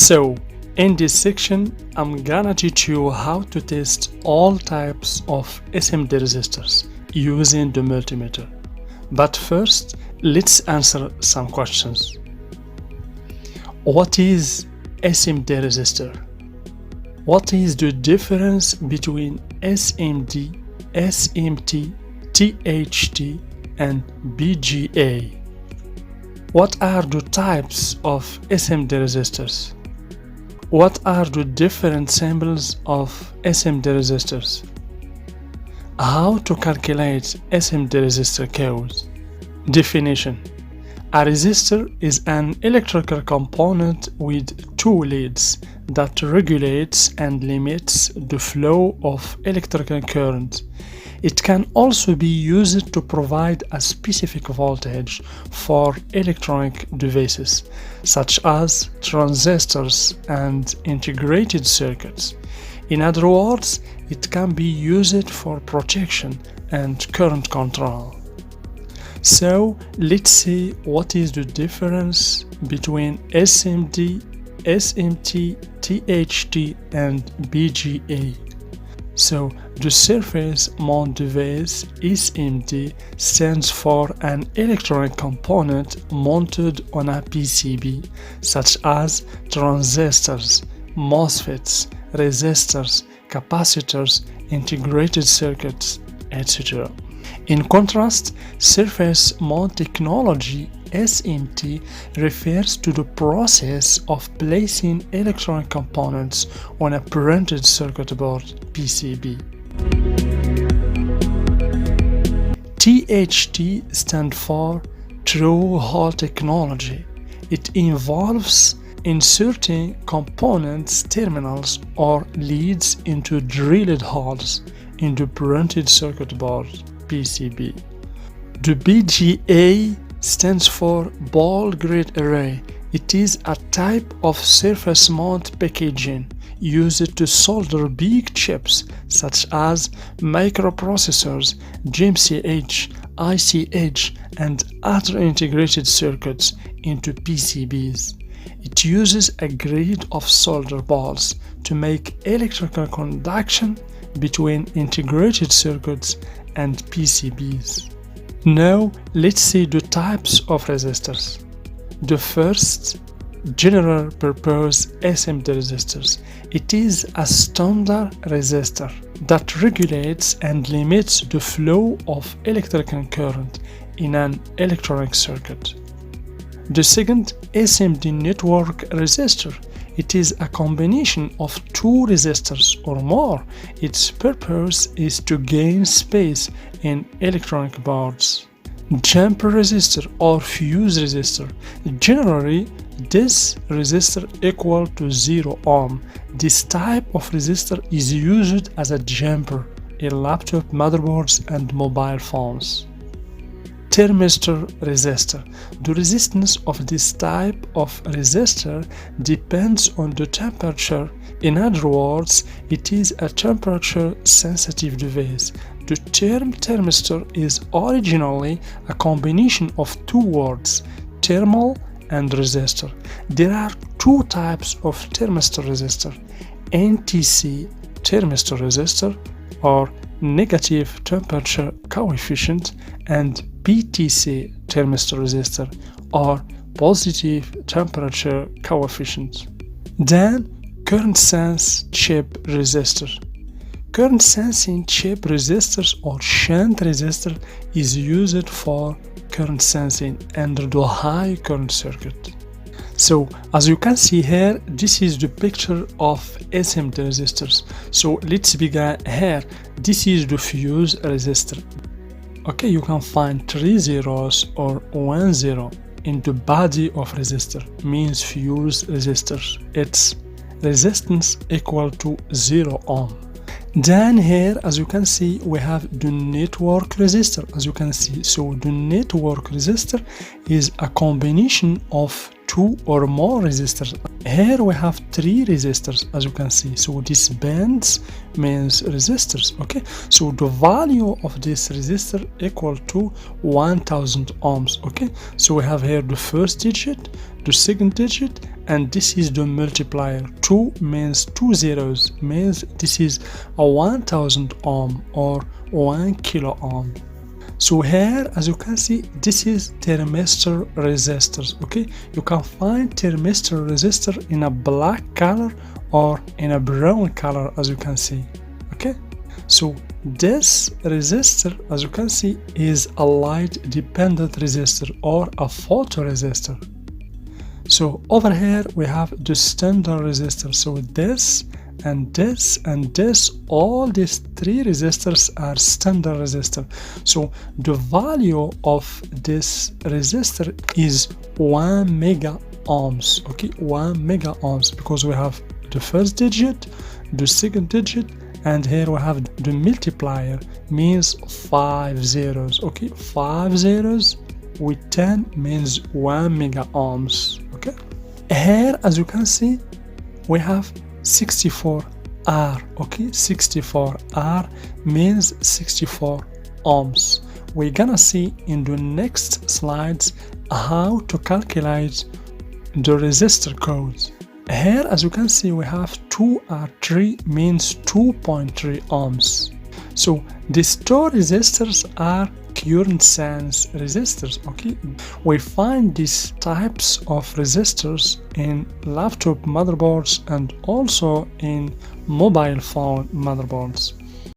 So, in this section, I'm gonna teach you how to test all types of SMD resistors using the multimeter. But first, let's answer some questions. What is SMD resistor? What is the difference between SMD, SMT, THT, and BGA? What are the types of SMD resistors? What are the different symbols of SMD resistors? How to calculate SMD resistor codes? Definition: a resistor is an electrical component with two leads that regulates and limits the flow of electrical current. It can also be used to provide a specific voltage for electronic devices, such as transistors and integrated circuits. In other words, it can be used for protection and current control. So, let's see what is the difference between SMD, SMT, THT, and BGA. So, the surface mount device SMD stands for an electronic component mounted on a PCB, such as transistors, MOSFETs, resistors, capacitors, integrated circuits, etc. In contrast, surface mount technology SMT refers to the process of placing electronic components on a printed circuit board PCB. THT stands for Through Hole Technology. It involves inserting components, terminals, or leads into drilled holes in the printed circuit board PCB. The BGA stands for Ball Grid Array. It is a type of surface mount packaging used to solder big chips such as microprocessors, GMCH, ICH, and other integrated circuits into PCBs. It uses a grid of solder balls to make electrical conduction between integrated circuits and PCBs. Now, let's see the types of resistors. The first, general purpose SMD resistors. It is a standard resistor that regulates and limits the flow of electrical current in an electronic circuit. The second, SMD network resistor. It is a combination of two resistors or more. Its purpose is to gain space in electronic boards. Jumper resistor or fuse resistor. Generally, this resistor equal to 0 ohm. This type of resistor is used as a jumper in laptop motherboards and mobile phones. Thermistor resistor. The resistance of this type of resistor depends on the temperature. In other words, it is a temperature-sensitive device. The term thermistor is originally a combination of two words, thermal and resistor. There are two types of thermistor resistor: NTC thermistor resistor, or negative temperature coefficient, and PTC thermistor resistor, or positive temperature coefficient. Then, current sense chip resistor. Current sensing chip resistors or shunt resistor is used for current sensing under the high current circuit. So, as you can see here, this is the picture of SMD resistors. So, let's begin here. This is the fuse resistor. Okay, you can find 3 zeros or 1 zero in the body of resistor, means fuse resistors. Its resistance equal to 0 ohm. Then here, as you can see, we have the network resistor, as you can see. So the network resistor is a combination of two or more resistors. Here we have three resistors, as you can see. So this bands means resistors, okay? So the value of this resistor equal to 1000 ohms, okay? So we have here the first digit, the second digit, and this is the multiplier. 2 means 2 zeros, means this is a 1000 ohm or 1 kilo ohm. So here, as you can see, this is thermistor resistors. Okay, you can find thermistor resistor in a black color or in a brown color, as you can see. Okay, so this resistor, as you can see, is a light dependent resistor or a photoresistor. So over here we have the standard resistor. So this and this and this, all these three resistors are standard resistor. So the value of this resistor is 1 mega ohms. Okay, 1 mega ohms, because we have the first digit, the second digit, and here we have the multiplier, means 5 zeros. Okay, 5 zeros with 10 means 1 mega ohms. Okay, here, as you can see, we have 64R. Okay, 64R means 64 ohms. We're gonna see in the next slides how to calculate the resistor codes. Here, as you can see, we have 2R3 means 2.3 ohms. So these two resistors are current sense resistors. Okay, we find these types of resistors in laptop motherboards and also in mobile phone motherboards.